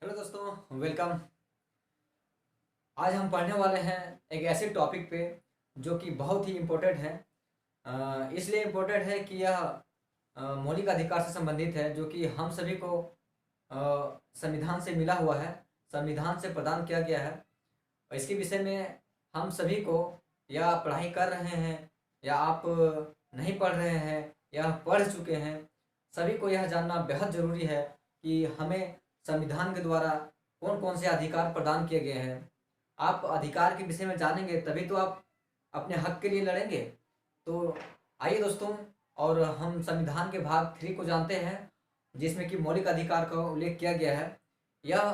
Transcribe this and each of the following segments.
Hello दोस्तों, welcome. आज हम पढ़ने वाले हैं एक ऐसे टॉपिक पे जो कि बहुत ही इम्पोर्टेंट है। इसलिए इम्पोर्टेंट है कि यह मौलिक अधिकार से संबंधित है, जो कि हम सभी को संविधान से मिला हुआ है, संविधान से प्रदान किया गया है। और इसके विषय में हम सभी को, या पढ़ाई कर रहे हैं या आप नहीं पढ़ रहे हैं या पढ़ चुके हैं, सभी को यह जानना बेहद ज़रूरी है कि हमें संविधान के द्वारा कौन कौन से अधिकार प्रदान किए गए हैं। आप अधिकार के विषय में जानेंगे तभी तो आप अपने हक के लिए लड़ेंगे। तो आइए दोस्तों, और हम संविधान के भाग 3 को जानते हैं, जिसमें कि मौलिक अधिकार का उल्लेख किया गया है। यह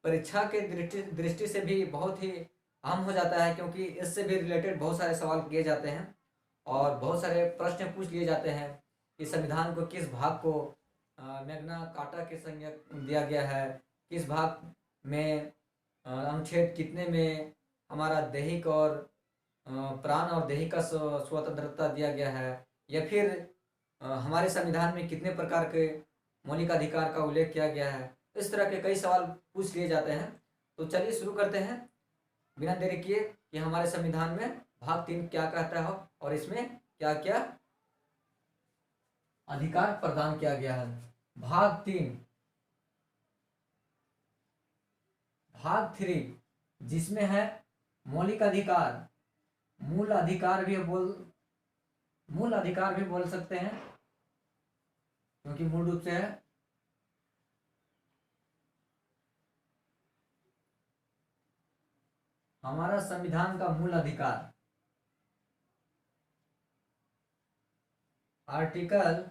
परीक्षा के दृष्टि दृष्टि से भी बहुत ही अहम हो जाता है, क्योंकि इससे भी रिलेटेड बहुत सारे सवाल किए जाते हैं और बहुत सारे प्रश्न पूछ लिए जाते हैं कि संविधान को किस भाग को मैग्ना कार्टा के संज्ञा दिया गया है, किस भाग में अनुच्छेद कितने में हमारा दैहिक और प्राण और दैहिक का स्वतंत्रता दिया गया है, या फिर हमारे संविधान में कितने प्रकार के मौलिक अधिकार का उल्लेख किया गया है। इस तरह के कई सवाल पूछ लिए जाते हैं। तो चलिए शुरू करते हैं बिना देरी किए कि हमारे संविधान में भाग 3 क्या कहता है और इसमें क्या क्या अधिकार प्रदान किया गया है। भाग 3, भाग 3 जिसमें है मौलिक अधिकार, मूल अधिकार भी बोल सकते हैं, क्योंकि मूल रूप से है हमारा संविधान का मूल अधिकार। आर्टिकल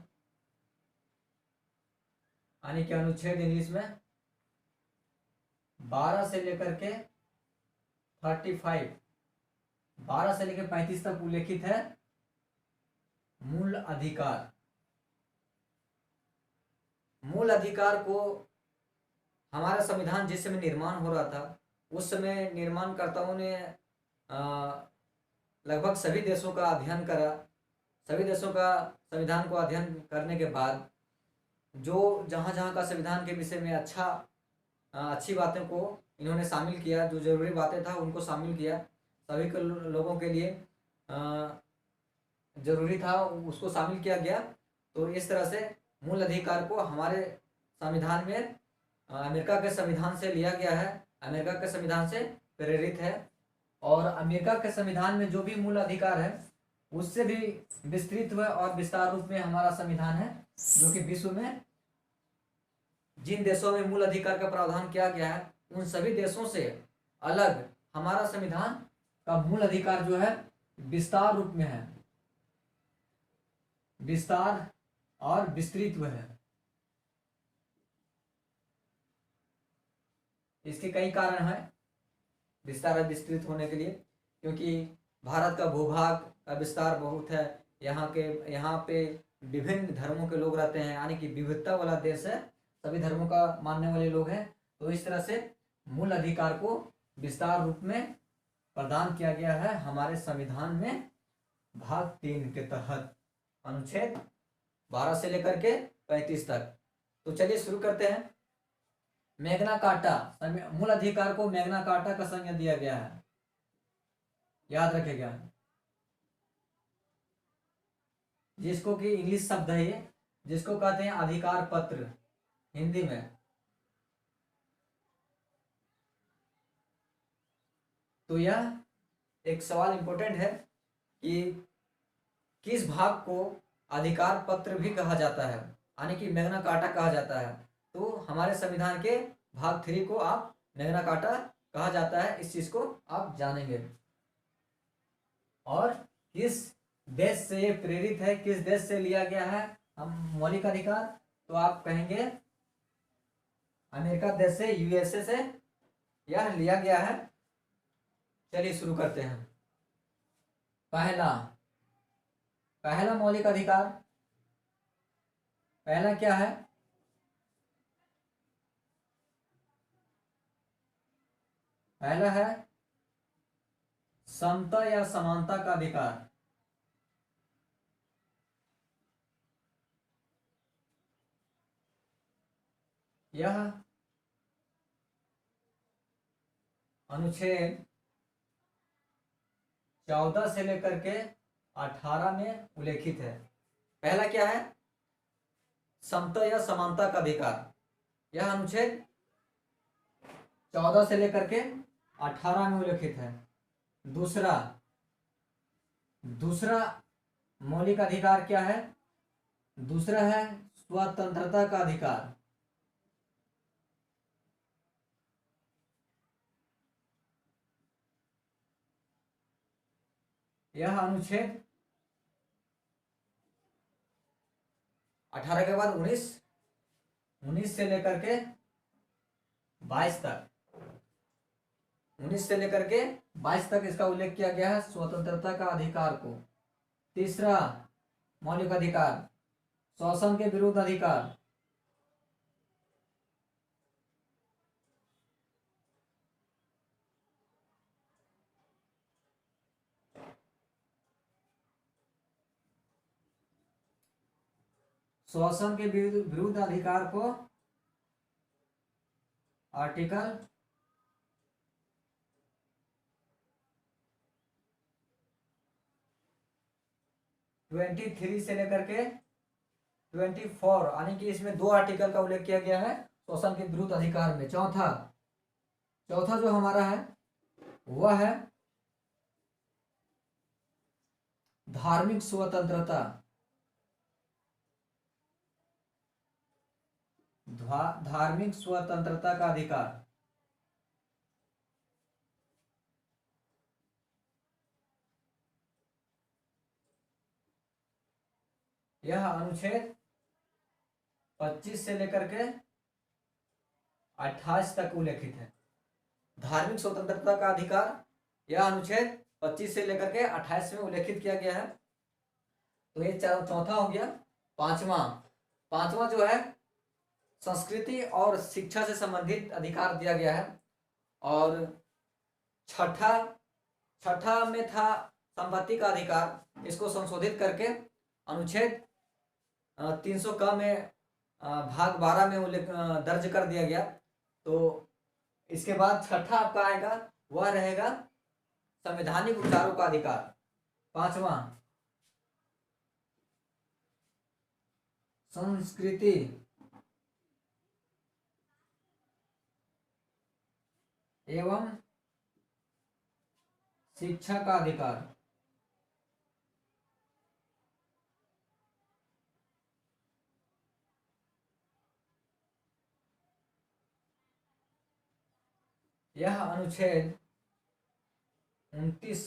यानी कि अनुच्छेद इंग्लिश में 12 से लेकर के 35, 12 से लेकर 35 तक उल्लेखित है मूल अधिकार। मूल अधिकार को हमारा संविधान जिस समय निर्माण हो रहा था, उस समय निर्माणकर्ताओं ने लगभग सभी देशों का अध्ययन करा। सभी देशों का संविधान को अध्ययन करने के बाद जो जहाँ जहाँ का संविधान के विषय में अच्छी बातों को इन्होंने शामिल किया, जो जरूरी बातें था उनको शामिल किया, सभी के लोगों के लिए जरूरी था उसको शामिल किया गया। तो इस तरह से मूल अधिकार को हमारे संविधान में अमेरिका के संविधान से लिया गया है, अमेरिका के संविधान से प्रेरित है। और अमेरिका के संविधान में जो भी मूल अधिकार है उससे भी विस्तृत और विस्तार रूप में हमारा संविधान है, जो कि विश्व में जिन देशों में मूल अधिकार का प्रावधान किया गया है उन सभी देशों से अलग हमारा संविधान का मूल अधिकार जो है विस्तार रूप में है, विस्तार और विस्तृत है। इसके कई कारण हैं विस्तार और विस्तृत होने के लिए, क्योंकि भारत का भूभाग का विस्तार बहुत है। यहाँ पे विभिन्न धर्मों के लोग रहते हैं, यानी कि विविधता वाला देश है, सभी धर्मों का मानने वाले लोग हैं। तो इस तरह से मूल अधिकार को विस्तार रूप में प्रदान किया गया है हमारे संविधान में भाग 3 के तहत, अनुच्छेद 12 से लेकर के 35 तक। तो चलिए शुरू करते हैं। मैग्ना कार्टा, मूल अधिकार को मैग्ना कार्टा का संज्ञा दिया गया है, याद रखेगा, जिसको कि इंग्लिश शब्द है ये, जिसको कहते हैं अधिकार पत्र हिंदी में। तो यह एक सवाल इंपॉर्टेंट है कि किस भाग को अधिकार पत्र भी कहा जाता है, यानी कि मैग्ना कार्टा कहा जाता है। तो हमारे संविधान के भाग 3 को आप मैग्ना कार्टा कहा जाता है, इस चीज को आप जानेंगे। और किस देश से ये प्रेरित है, किस देश से लिया गया है हम मौलिक अधिकार, तो आप कहेंगे अमेरिका देश से, यूएसए से यह लिया गया है। चलिए शुरू करते हैं। पहला पहला मौलिक अधिकार, पहला क्या है? पहला है समता या समानता का अधिकार। यह अनुच्छेद 14 से लेकर के 18 में उल्लेखित है। पहला क्या है? समता या समानता का अधिकार। यह अनुच्छेद 14 से लेकर के 18 में उल्लेखित है। दूसरा मौलिक अधिकार क्या है? दूसरा है स्वतंत्रता का अधिकार। यह अनुच्छेद 18 के बाद 19 से लेकर के 22 तक 19 से लेकर के 22 तक इसका उल्लेख किया गया है, स्वतंत्रता का अधिकार को। तीसरा मौलिक अधिकार, शोषण के विरुद्ध अधिकार। शोषण के विरुद्ध अधिकार को आर्टिकल 23 से लेकर के 24, यानी कि इसमें 2 आर्टिकल का उल्लेख किया गया है शोषण के विरुद्ध अधिकार में। चौथा जो हमारा है वह है धार्मिक स्वतंत्रता। धार्मिक स्वतंत्रता का अधिकार। यह अनुच्छेद 25 से लेकर के 28 तक उल्लेखित है। धार्मिक स्वतंत्रता का अधिकार यह अनुच्छेद 25 से लेकर के 28 में उल्लेखित किया गया है। तो ये चौथा हो गया। पांचवा जो है संस्कृति और शिक्षा से संबंधित अधिकार दिया गया है। और छठा में था संपत्ति का अधिकार। इसको संशोधित करके अनुच्छेद 300 क में भाग 12 में उल्लेख दर्ज कर दिया गया। तो इसके बाद छठा आपका आएगा, वह रहेगा संवैधानिक उपचारों का अधिकार। पांचवा संस्कृति एवं शिक्षा का अधिकार। यह अनुच्छेद 29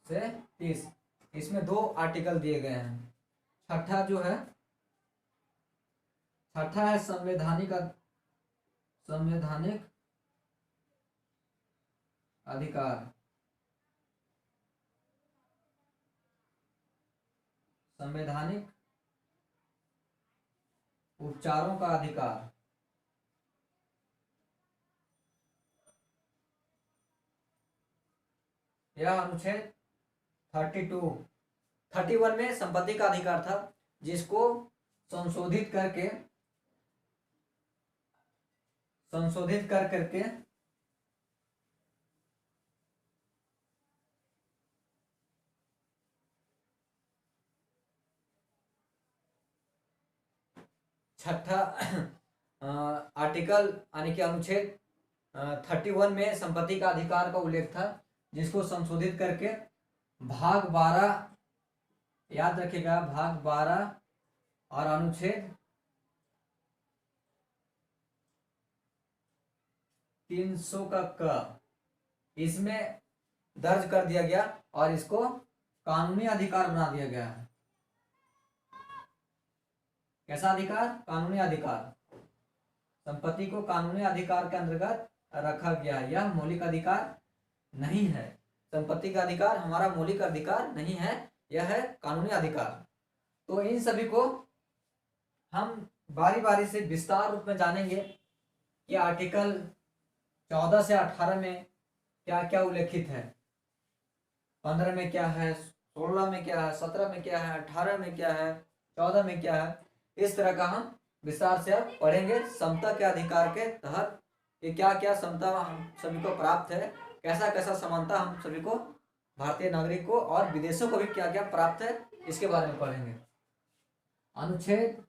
से 30, इसमें 2 आर्टिकल दिए गए हैं। छठा है संवैधानिक अधिकार। संवैधानिक उपचारों का अधिकार। यह अनुच्छेद 31 में संपत्ति का अधिकार था, जिसको संशोधित कर करके छठा आर्टिकल यानी कि अनुच्छेद 31 में संपत्ति का अधिकार का उल्लेख था, जिसको संशोधित करके भाग 12, याद रखिएगा, भाग 12 और अनुच्छेद 300 का क इसमें दर्ज कर दिया गया और इसको कानूनी अधिकार बना दिया गया है। कैसा अधिकार? कानूनी अधिकार। संपत्ति को कानूनी अधिकार के अंतर्गत रखा गया है। यह मौलिक अधिकार नहीं है। संपत्ति का अधिकार हमारा मौलिक अधिकार नहीं है, यह है कानूनी अधिकार। तो इन सभी को हम बारी बारी से विस्तार रूप में जानेंगे कि आर्टिकल 14 से 18 में क्या क्या उल्लेखित है, 15 में क्या है, 16 में क्या है, 17 में क्या है, 18 में क्या है, 14 में क्या है। इस तरह का हम विस्तार से अब पढ़ेंगे समता के अधिकार के तहत कि क्या क्या समता हम सभी को प्राप्त है, कैसा कैसा समानता हम सभी को, भारतीय नागरिक को और विदेशों को भी क्या क्या प्राप्त है, इसके बारे में पढ़ेंगे। अनुच्छेद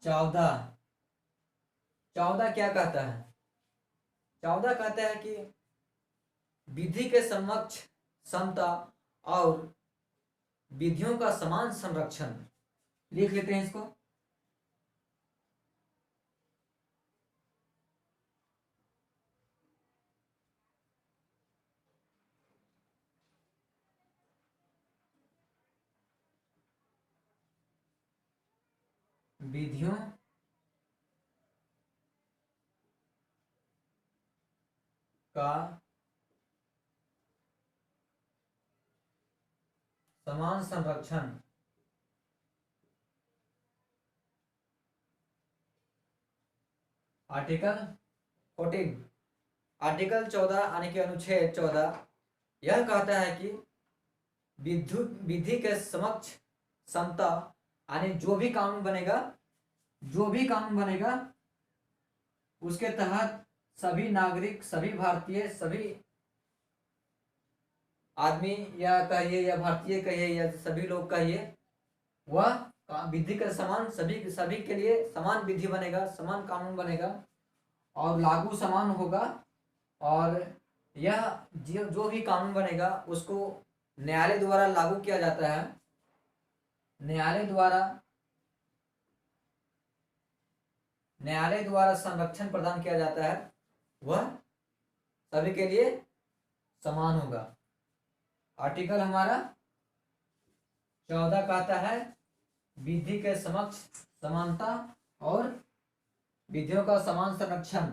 14। 14 क्या कहता है? 14 कहता है कि विधि के समक्ष समता और विधियों का समान संरक्षण। लिख लेते हैं इसको। विधियों का समान संरक्षण। आर्टिकल 14, आर्टिकल 14 यानी कि अनुच्छेद 14 यह कहता है कि विधि के समक्ष समता, यानी जो भी कानून बनेगा, जो भी कानून बनेगा उसके तहत सभी नागरिक, सभी भारतीय, सभी आदमी या कहिए या भारतीय कहिए या सभी लोग कहिए, वह विधि का समान, सभी सभी के लिए समान विधि बनेगा, समान कानून बनेगा और लागू समान होगा। और यह जो भी कानून बनेगा उसको न्यायालय द्वारा लागू किया जाता है। न्यायालय द्वारा संरक्षण प्रदान किया जाता है, वह सभी के लिए समान होगा। आर्टिकल हमारा 14 कहता है विधि के समक्ष समानता और विधियों का समान संरक्षण।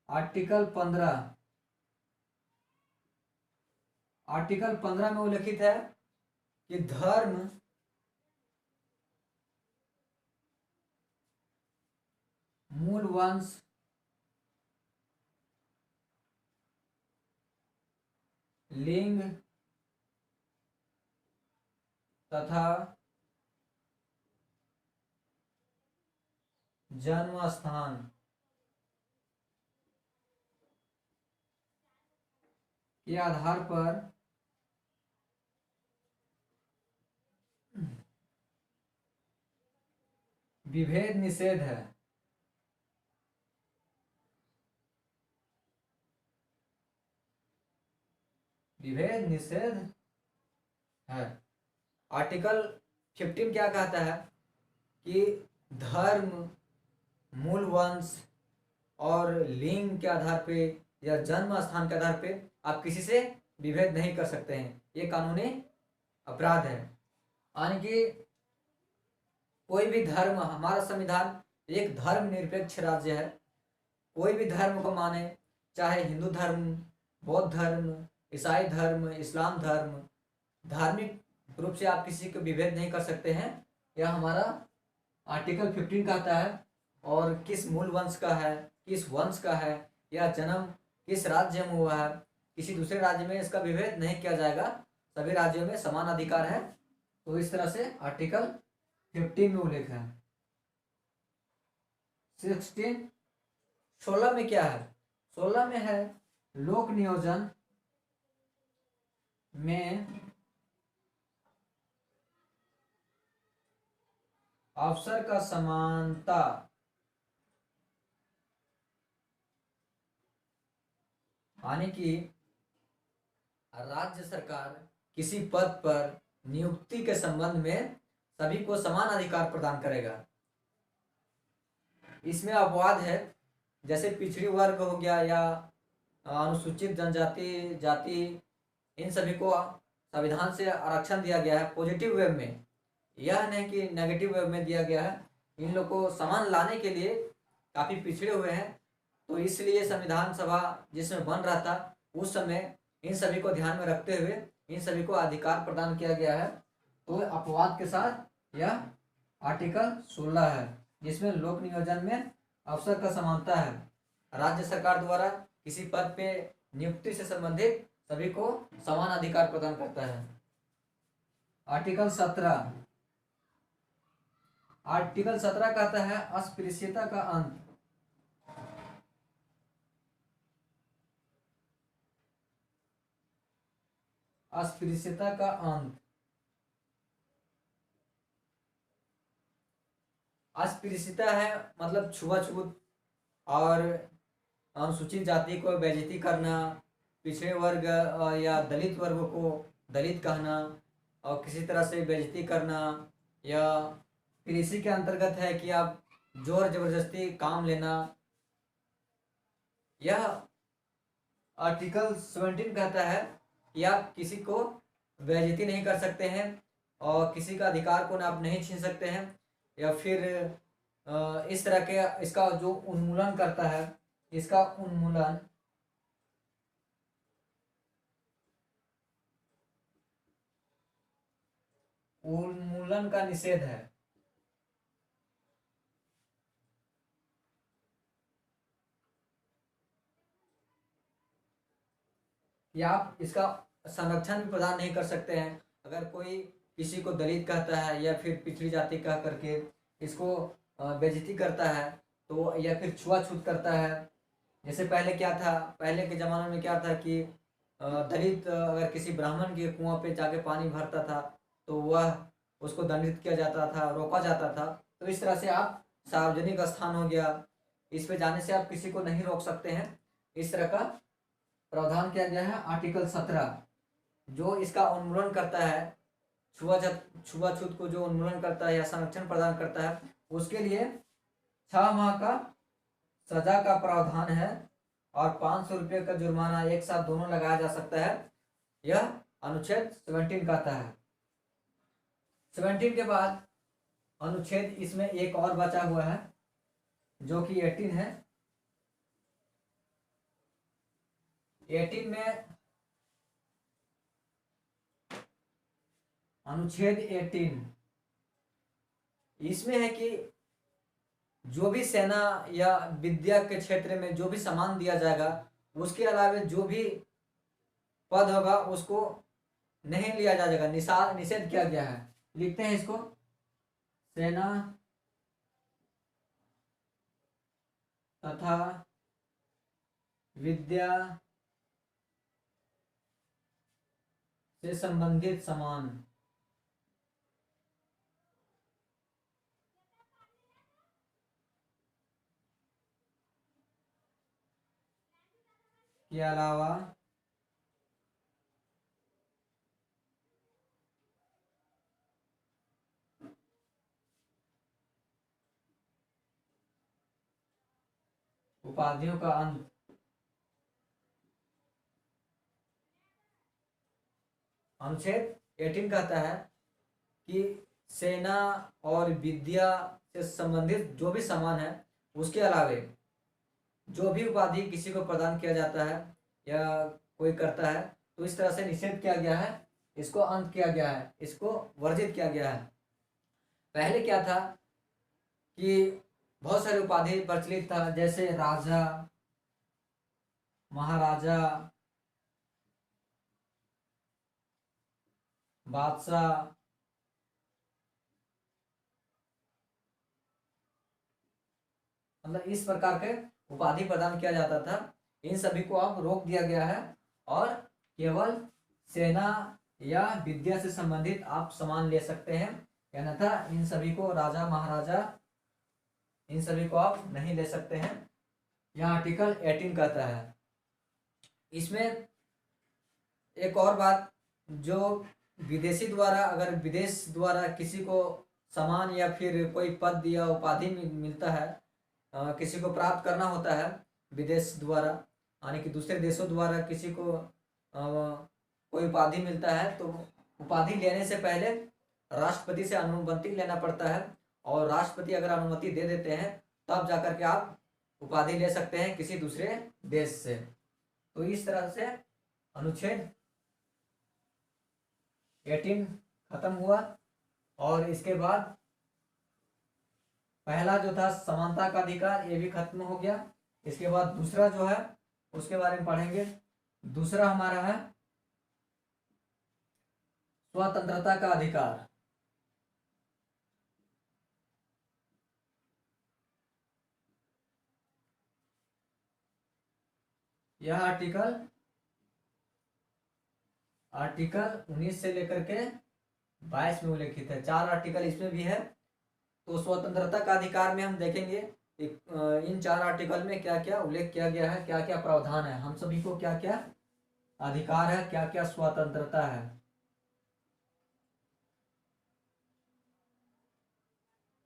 आर्टिकल 15, आर्टिकल 15 में उल्लिखित है कि धर्म, मूल वंश, लिंग तथा जन्म स्थान के आधार पर विभेद निषेध है। विभेद निषेध है। आर्टिकल 15 क्या कहता है कि धर्म, मूल वंश और लिंग के आधार पे या जन्म स्थान के आधार पे आप किसी से विभेद नहीं कर सकते हैं, ये कानूनी अपराध है। यानी कि कोई भी धर्म, हमारा संविधान एक धर्म निरपेक्ष राज्य है, कोई भी धर्म को माने, चाहे हिंदू धर्म, बौद्ध धर्म, ईसाई धर्म, इस्लाम धर्म, धार्मिक रूप से आप किसी को विभेद नहीं कर सकते हैं, यह हमारा आर्टिकल 15 कहता है। और किस मूल वंश का है, किस वंश का है, या जन्म किस राज्य में हुआ है, किसी दूसरे राज्य में इसका विभेद नहीं किया जाएगा, सभी राज्यों में समान अधिकार है। तो इस तरह से आर्टिकल 15 में उल्लेख है। 16 में क्या है? 16 में है लोक नियोजन में अवसर का समानता। यानी कि राज्य सरकार किसी पद पर नियुक्ति के संबंध में सभी को समान अधिकार प्रदान करेगा। इसमें अपवाद है, जैसे पिछड़ी वर्ग हो गया या अनुसूचित जनजाति, जाति, इन सभी को संविधान से आरक्षण दिया गया है पॉजिटिव वे में, यह नहीं कि नेगेटिव वे में दिया गया है। इन लोग को समान लाने के लिए काफ़ी पिछड़े हुए हैं, तो इसलिए संविधान सभा जिसमें बन रहा था उस समय इन सभी को ध्यान में रखते हुए इन सभी को अधिकार प्रदान किया गया है। तो अपवाद के साथ यह आर्टिकल 16 है, जिसमें लोक नियोजन में अवसर का समानता है। राज्य सरकार द्वारा किसी पद पे नियुक्ति से संबंधित सभी को समान अधिकार प्रदान करता है। आर्टिकल 17, आर्टिकल 17 कहता है अस्पृश्यता का अंत। अस्पृश्यता का अंत। अस्पृश्यता है मतलब छुआछूत और अनुसूचित जाति को बेइज्जती करना, पिछड़े वर्ग या दलित वर्ग को दलित कहना और किसी तरह से बेइज्जती करना, या फिर इसी के अंतर्गत है कि आप जोर जबरदस्ती काम लेना। यह आर्टिकल 17 कहता है कि आप किसी को बेइज्जती नहीं कर सकते हैं और किसी का अधिकार को आप नहीं छीन सकते हैं, या फिर इस तरह के इसका जो उन्मूलन करता है, इसका उन्मूलन का निषेध है। कि आप इसका संरक्षण भी प्रदान नहीं कर सकते हैं। अगर कोई किसी को दलित कहता है या फिर पिछड़ी जाति कह करके इसको बेइज्जती करता है तो, या फिर छुआछूत करता है। जैसे पहले क्या था, पहले के ज़माने में क्या था कि दलित अगर किसी ब्राह्मण के कुआं पे जाके पानी भरता था तो वह उसको दंडित किया जाता था, रोका जाता था। तो इस तरह से आप सार्वजनिक स्थान हो गया, इस पे जाने से आप किसी को नहीं रोक सकते हैं। इस तरह का प्रावधान किया गया है आर्टिकल 17, जो इसका उन्मूलन करता है। छुआछूत को जो उन्मूलन करता है या संरक्षण प्रदान करता है, उसके लिए 6 माह का सजा का प्रावधान है और 500 रुपये का जुर्माना एक साथ दोनों लगाया जा सकता है। यह अनुच्छेद 17 कहता है। 17 के बाद अनुच्छेद इसमें एक और बचा हुआ है जो कि 18 है। 18 में अनुच्छेद 18 इसमें है कि जो भी सेना या विद्या के क्षेत्र में जो भी सामान दिया जाएगा, उसके अलावा जो भी पद होगा उसको नहीं लिया जाएगा, निषेध किया गया है। लिखते हैं इसको, सेना तथा विद्या से संबंधित सामान के अलावा उपाधियों का अंत। अनुच्छेद 18 कहता है कि सेना और विद्या से संबंधित जो भी सामान है उसके अलावे जो भी उपाधि किसी को प्रदान किया जाता है या कोई करता है तो इस तरह से निषेध किया गया है, इसको अंत किया गया है, इसको वर्जित किया गया है। पहले क्या था कि बहुत सारे उपाधि प्रचलित था, जैसे राजा, महाराजा, बादशाह, मतलब इस प्रकार के उपाधि प्रदान किया जाता था। इन सभी को अब रोक दिया गया है और केवल सेना या विद्या से संबंधित आप सामान ले सकते हैं, अन्यथा इन सभी को राजा महाराजा इन सभी को आप नहीं ले सकते हैं। यह आर्टिकल 18 कहता है। इसमें एक और बात, जो विदेशी द्वारा अगर विदेश द्वारा किसी को सामान या फिर कोई पद या उपाधि मिलता है, किसी को प्राप्त करना होता है विदेश द्वारा, यानी कि दूसरे देशों द्वारा किसी को कोई उपाधि मिलता है, तो उपाधि लेने से पहले राष्ट्रपति से अनुमति लेना पड़ता है और राष्ट्रपति अगर अनुमति दे देते हैं तब जाकर के आप उपाधि ले सकते हैं किसी दूसरे देश से। तो इस तरह से अनुच्छेद 18 खत्म हुआ और इसके बाद पहला जो था समानता का अधिकार, ये भी खत्म हो गया। इसके बाद दूसरा जो है उसके बारे में पढ़ेंगे। दूसरा हमारा है स्वतंत्रता का अधिकार। यह आर्टिकल 19 से लेकर के 22 में उल्लेखित है। 4 आर्टिकल इसमें भी है। तो स्वतंत्रता का अधिकार में हम देखेंगे इन 4 आर्टिकल में क्या क्या उल्लेख किया गया है, क्या क्या प्रावधान है, हम सभी को क्या क्या अधिकार है, क्या क्या स्वतंत्रता है।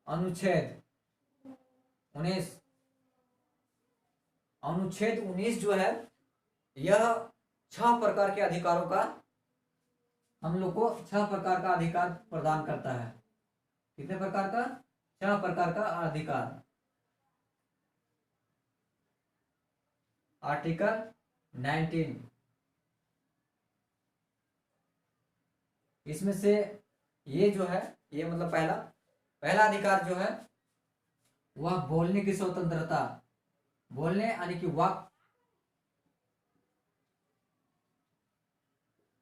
अनुच्छेद 19 अनुच्छेद 19 जो है यह 6 प्रकार के अधिकारों का हम लोग को 6 प्रकार का अधिकार प्रदान करता है। कितने प्रकार का? 6 प्रकार का अधिकार। आर्टिकल 19 इसमें से ये जो है ये मतलब पहला अधिकार जो है वह बोलने की स्वतंत्रता, बोलने यानी कि वाक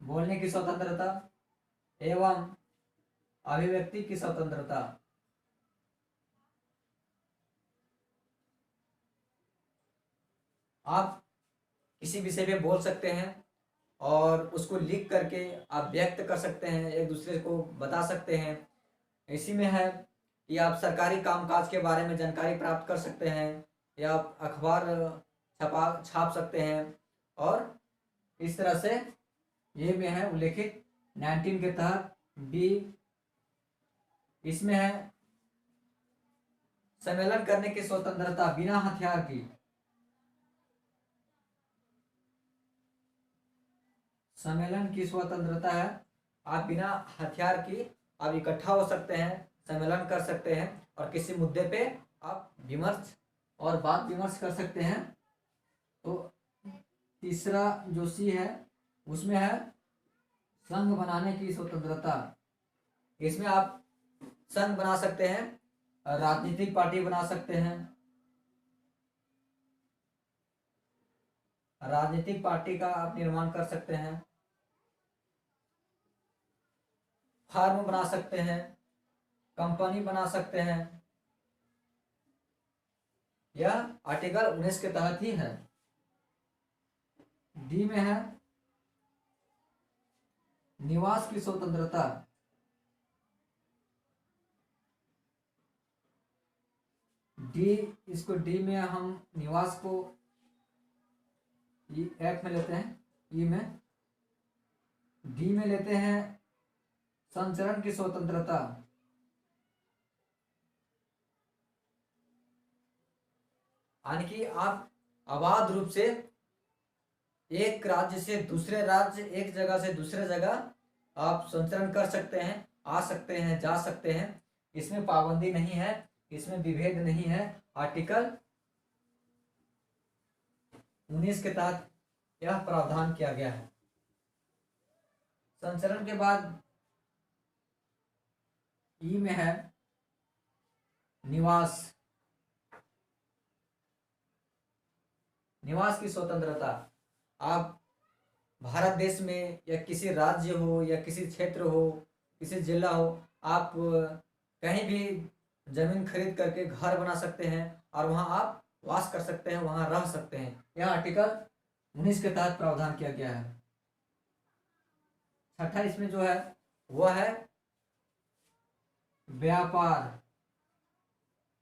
बोलने की स्वतंत्रता एवं अभिव्यक्ति की स्वतंत्रता। आप किसी विषय पे बोल सकते हैं और उसको लिख करके आप व्यक्त कर सकते हैं, एक दूसरे को बता सकते हैं। इसी में है कि आप सरकारी कामकाज के बारे में जानकारी प्राप्त कर सकते हैं या आप अखबार छाप सकते हैं। और इस तरह से ये में है उल्लेखित 19 के तहत बी। इसमें है सम्मेलन करने की स्वतंत्रता बिना हथियार की। सम्मेलन की स्वतंत्रता है, आप बिना हथियार की आप इकट्ठा हो सकते हैं, सम्मेलन कर सकते हैं और किसी मुद्दे पे आप विमर्श और बात विमर्श कर सकते हैं। तो तीसरा जो सी है उसमें है संघ बनाने की स्वतंत्रता। इसमें आप संघ बना सकते हैं, राजनीतिक पार्टी बना सकते हैं, राजनीतिक पार्टी का आप निर्माण कर सकते हैं, फार्म बना सकते हैं, कंपनी बना सकते हैं। यह आर्टिकल 19 के तहत ही है। डी में है निवास की स्वतंत्रता। डी, इसको डी में हम निवास को एफ में लेते हैं, ई में। डी में लेते हैं संचरण की स्वतंत्रता। यानी कि आप अबाध रूप से एक राज्य से दूसरे राज्य, एक जगह से दूसरे जगह आप संचरण कर सकते हैं, आ सकते हैं, जा सकते हैं। इसमें पाबंदी नहीं है, इसमें विभेद नहीं है। आर्टिकल 19 के तहत यह प्रावधान किया गया है। संचरण के बाद ई में है निवास। निवास की स्वतंत्रता, आप भारत देश में या किसी राज्य हो या किसी क्षेत्र हो, किसी जिला हो, आप कहीं भी जमीन खरीद करके घर बना सकते हैं और वहां आप वास कर सकते हैं, वहां रह सकते हैं। यह आर्टिकल 19 के तहत प्रावधान किया गया है। छठा इसमें जो है वह है व्यापार।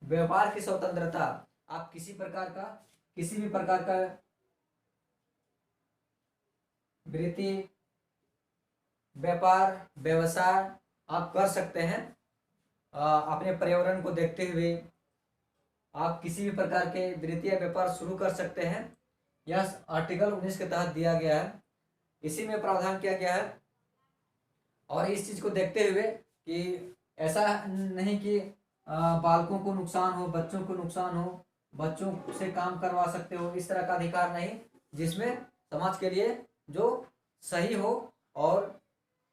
व्यापार की स्वतंत्रता, आप किसी भी प्रकार का वृत्ति, व्यापार, व्यवसाय आप कर सकते हैं। अपने पर्यावरण को देखते हुए आप किसी भी प्रकार के वृत्ति या व्यापार शुरू कर सकते हैं। यह आर्टिकल 19 के तहत दिया गया है, इसी में प्रावधान किया गया है। और इस चीज को देखते हुए कि ऐसा नहीं कि बालकों को नुकसान हो, बच्चों को नुकसान हो, बच्चों से काम करवा सकते हो, इस तरह का अधिकार नहीं। जिसमें समाज के लिए जो सही हो और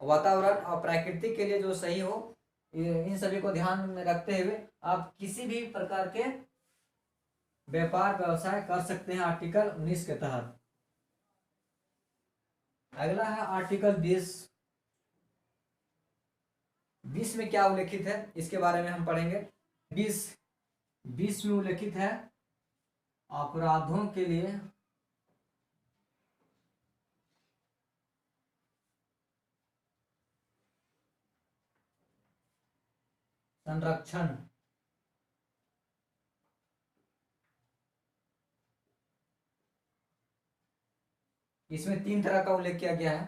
वातावरण और प्रकृति के लिए जो सही हो, इन सभी को ध्यान में रखते हुए आप किसी भी प्रकार के व्यापार व्यवसाय कर सकते हैं आर्टिकल 19 के तहत। अगला है आर्टिकल 20। 20 में क्या उल्लेखित है इसके बारे में हम पढ़ेंगे। 20 में उल्लेखित है अपराधों के लिए संरक्षण। इसमें 3 तरह का उल्लेख किया गया है।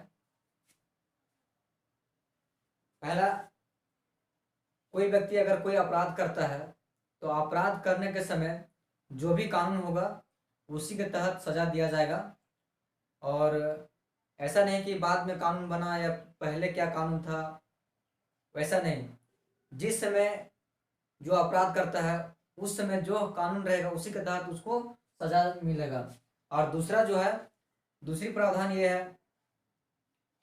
पहला, कोई व्यक्ति अगर कोई अपराध करता है तो अपराध करने के समय जो भी कानून होगा उसी के तहत सजा दिया जाएगा। और ऐसा नहीं कि बाद में कानून बना या पहले क्या कानून था, वैसा नहीं। जिस समय जो अपराध करता है उस समय जो कानून रहेगा उसी के तहत उसको सजा मिलेगा। और दूसरा जो है, दूसरी प्रावधान ये है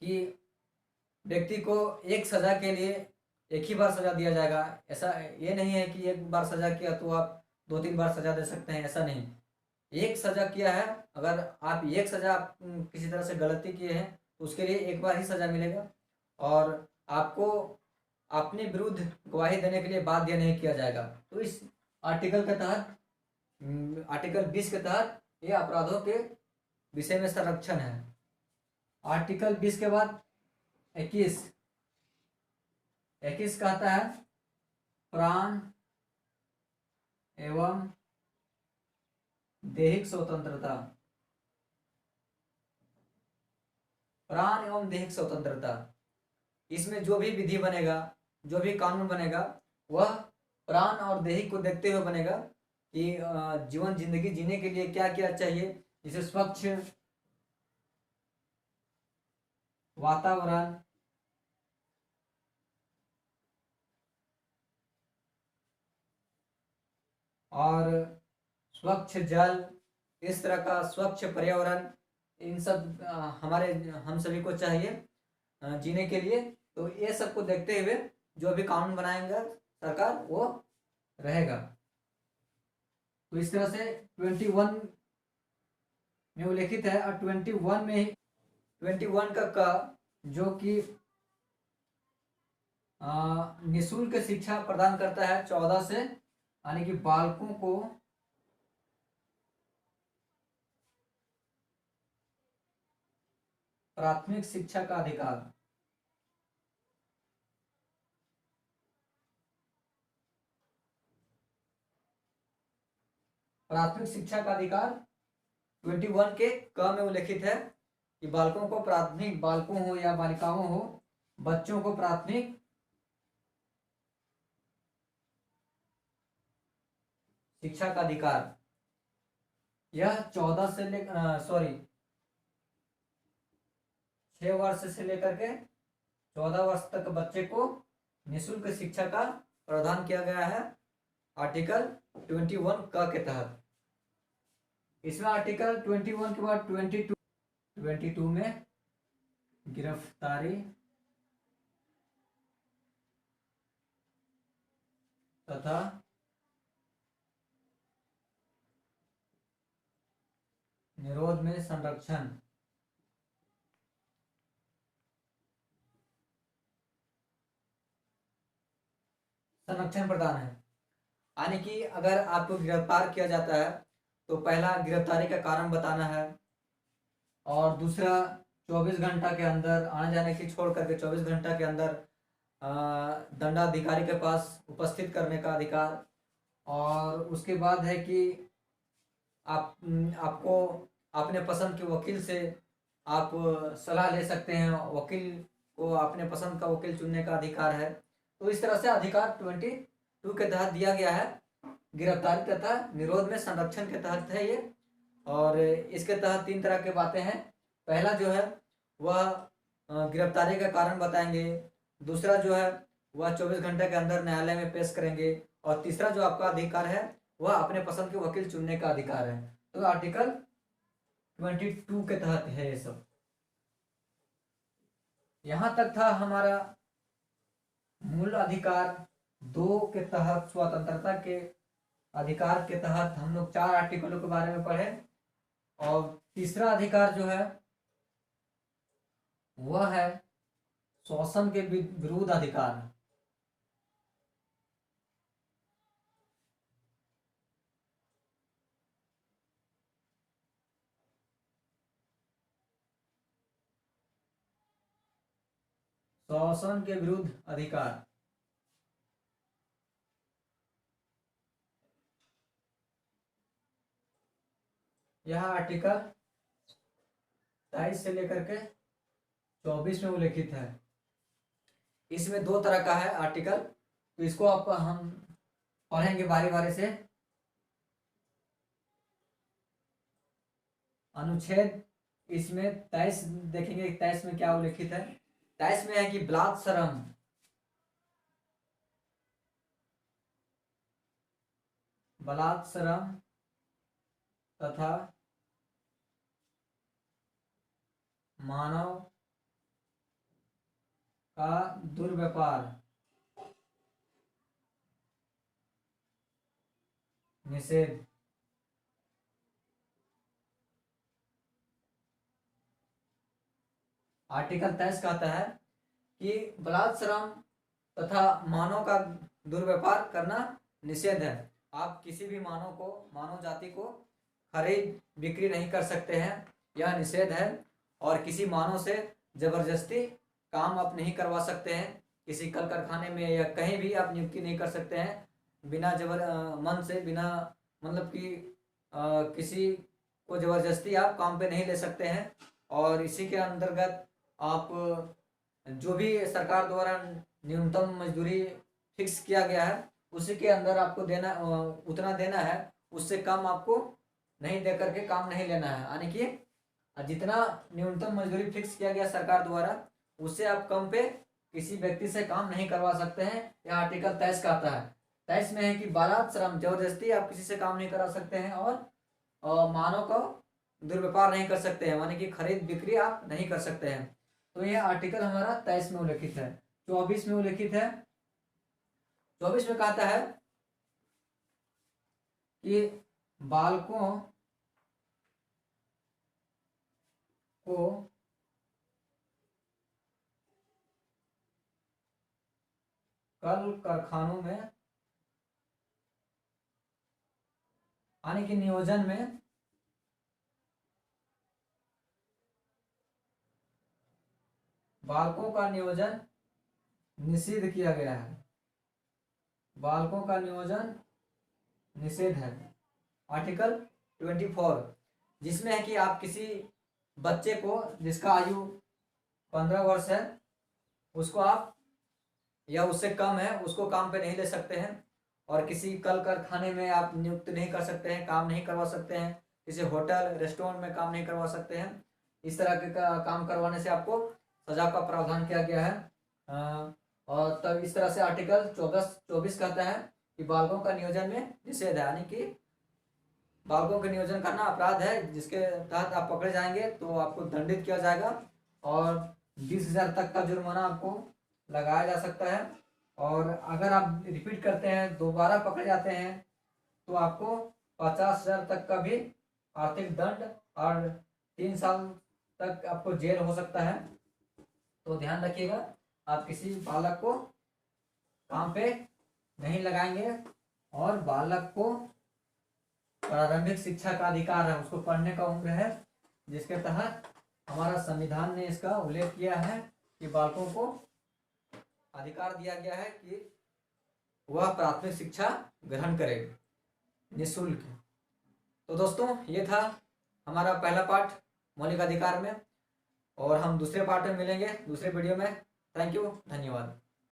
कि व्यक्ति को एक सजा के लिए एक ही बार सजा दिया जाएगा। ऐसा ये नहीं है कि एक बार सजा किया तो आप 2-3 बार सजा दे सकते हैं, ऐसा नहीं। एक सजा किया है, अगर आप एक सजा किसी तरह से गलती किए हैं तो उसके लिए एक बार ही सजा मिलेगा। और आपको अपने विरुद्ध गवाही देने के लिए बाध्य नहीं किया जाएगा। तो इस आर्टिकल के तहत, आर्टिकल 20 के तहत ये अपराधों के विषय में संरक्षण है। आर्टिकल 20 के बाद 21 कहता है प्राण एवं दैहिक स्वतंत्रता। प्राण एवं दैहिक स्वतंत्रता, इसमें जो भी विधि बनेगा, जो भी कानून बनेगा, वह प्राण और दैहिक को देखते हुए बनेगा कि जीवन जिंदगी जीने के लिए क्या क्या चाहिए। जैसे स्वच्छ वातावरण, और स्वच्छ जल, इस तरह का स्वच्छ पर्यावरण, इन सब हमारे हम सभी को चाहिए जीने के लिए। तो ये सबको देखते हुए जो भी कानून बनाएंगे सरकार वो रहेगा। तो इस तरह से 21 में उल्लेखित है। और 21 में 21 का जो कि निःशुल्क शिक्षा प्रदान करता है 14 से, यानी कि बालकों को प्राथमिक शिक्षा का अधिकार। प्राथमिक शिक्षा का अधिकार 21 के क में उल्लेखित है कि बालकों को प्राथमिक, बालकों हो या बालिकाओं हो, बच्चों को प्राथमिक शिक्षा का अधिकार। यह 14 से लेकर 6 वर्ष से लेकर के 14 वर्ष तक बच्चे को निःशुल्क शिक्षा का प्रावधान किया गया है आर्टिकल 21 क के तहत। इसमें आर्टिकल 21 के बाद 22 में गिरफ्तारी तथा निरोध में संरक्षण। संरक्षण प्रदान है, यानी कि अगर आपको गिरफ्तार किया जाता है तो पहला गिरफ्तारी का कारण बताना है, और दूसरा 24 घंटा के अंदर आने जाने की छोड़ करके 24 घंटा के अंदर दंडाधिकारी के पास उपस्थित करने का अधिकार। और उसके बाद है कि आपको अपने पसंद के वकील से आप सलाह ले सकते हैं, वकील को अपने पसंद का वकील चुनने का अधिकार है। तो इस तरह से अधिकार 22 के तहत दिया गया है, गिरफ्तारी तथा निरोध में संरक्षण के तहत है ये। और इसके तहत 3 तरह की बातें हैं। पहला जो है वह गिरफ्तारी का कारण बताएंगे, दूसरा जो है वह 24 घंटे के अंदर न्यायालय में पेश करेंगे, और तीसरा जो आपका अधिकार है वह अपने पसंद के वकील चुनने का अधिकार है। तो आर्टिकल 22 के तहत है ये सब। यहां तक था हमारा मूल अधिकार 2 के तहत, स्वतंत्रता के अधिकार के तहत हम लोग 4 आर्टिकलों के बारे में पढ़े। और तीसरा अधिकार जो है वह है शोषण के विरुद्ध अधिकार। शोषण के विरुद्ध अधिकार यह आर्टिकल 23 से लेकर के 24 में उल्लेखित है। इसमें दो तरह का है आर्टिकल, तो इसको आप हम पढ़ेंगे बारी बारी से। अनुच्छेद इसमें 23 देखेंगे, 23 में क्या उल्लेखित है। 23 में है कि बलात्सरम, बलात्सरम तथा मानव का दुर्व्यवहार निषेध। आर्टिकल 23 कहता है कि बलात्सरम तथा मानव का दुर्व्यवहार करना निषेध है। आप किसी भी मानव जाति को खरीद बिक्री नहीं कर सकते हैं, यह निषेध है। और किसी मानव से जबरदस्ती काम आप नहीं करवा सकते हैं, किसी कल कारखाने में या कहीं भी आप नियुक्ति नहीं कर सकते हैं बिना मन से, बिना मतलब कि किसी को जबरदस्ती आप काम पे नहीं ले सकते हैं। और इसी के अंतर्गत आप जो भी सरकार द्वारा न्यूनतम मजदूरी फिक्स किया गया है उसी के अंदर आपको देना, उतना देना है, उससे कम आपको नहीं दे करके काम नहीं लेना है। यानी कि जितना न्यूनतम मजदूरी फिक्स किया गया सरकार द्वारा उससे आप कम पे किसी व्यक्ति से काम नहीं करवा सकते हैं। यह आर्टिकल 23 का आता है। 23 में है कि बलात्सरम, जबरदस्ती आप किसी से काम नहीं करा सकते हैं, और मानव को दुर्व्यवहार नहीं कर सकते हैं, यानी कि खरीद बिक्री आप नहीं कर सकते हैं। तो यह आर्टिकल हमारा 23 में उल्लेखित है। 24 में उल्लेखित है। 24 में कहता है कि बालकों को कल कारखानों में यानी कि नियोजन में बालकों का नियोजन निषिद्ध किया गया है। बालकों का नियोजन निषेध है। आर्टिकल 24 जिसमें है कि आप किसी बच्चे को जिसका आयु 15 वर्ष है उसको आप या उससे कम है उसको काम पे नहीं ले सकते हैं, और किसी कल कारखाने में आप नियुक्त नहीं कर सकते हैं, काम नहीं करवा सकते हैं, किसी होटल रेस्टोरेंट में काम नहीं करवा सकते हैं। इस तरह के काम करवाने से आपको सजा का प्रावधान किया गया है। और तब इस तरह से आर्टिकल 24 कहता है कि बालकों का नियोजन में निषेध है, यानी कि बालकों का नियोजन करना अपराध है, जिसके तहत आप पकड़े जाएंगे तो आपको दंडित किया जाएगा और 20,000 तक का जुर्माना आपको लगाया जा सकता है। और अगर आप रिपीट करते हैं, दोबारा पकड़े जाते हैं तो आपको 50,000 तक का भी आर्थिक दंड और 3 साल तक आपको जेल हो सकता है। तो ध्यान रखिएगा, आप किसी बालक को काम पे नहीं लगाएंगे। और बालक को प्रारंभिक शिक्षा का अधिकार है, उसको पढ़ने का उम्र है, जिसके तहत हमारा संविधान ने इसका उल्लेख किया है कि बालकों को अधिकार दिया गया है कि वह प्राथमिक शिक्षा ग्रहण करे निःशुल्क। तो दोस्तों ये था हमारा पहला पार्ट मौलिक अधिकार में, और हम दूसरे पार्ट में मिलेंगे दूसरे वीडियो में। थैंक यू, धन्यवाद।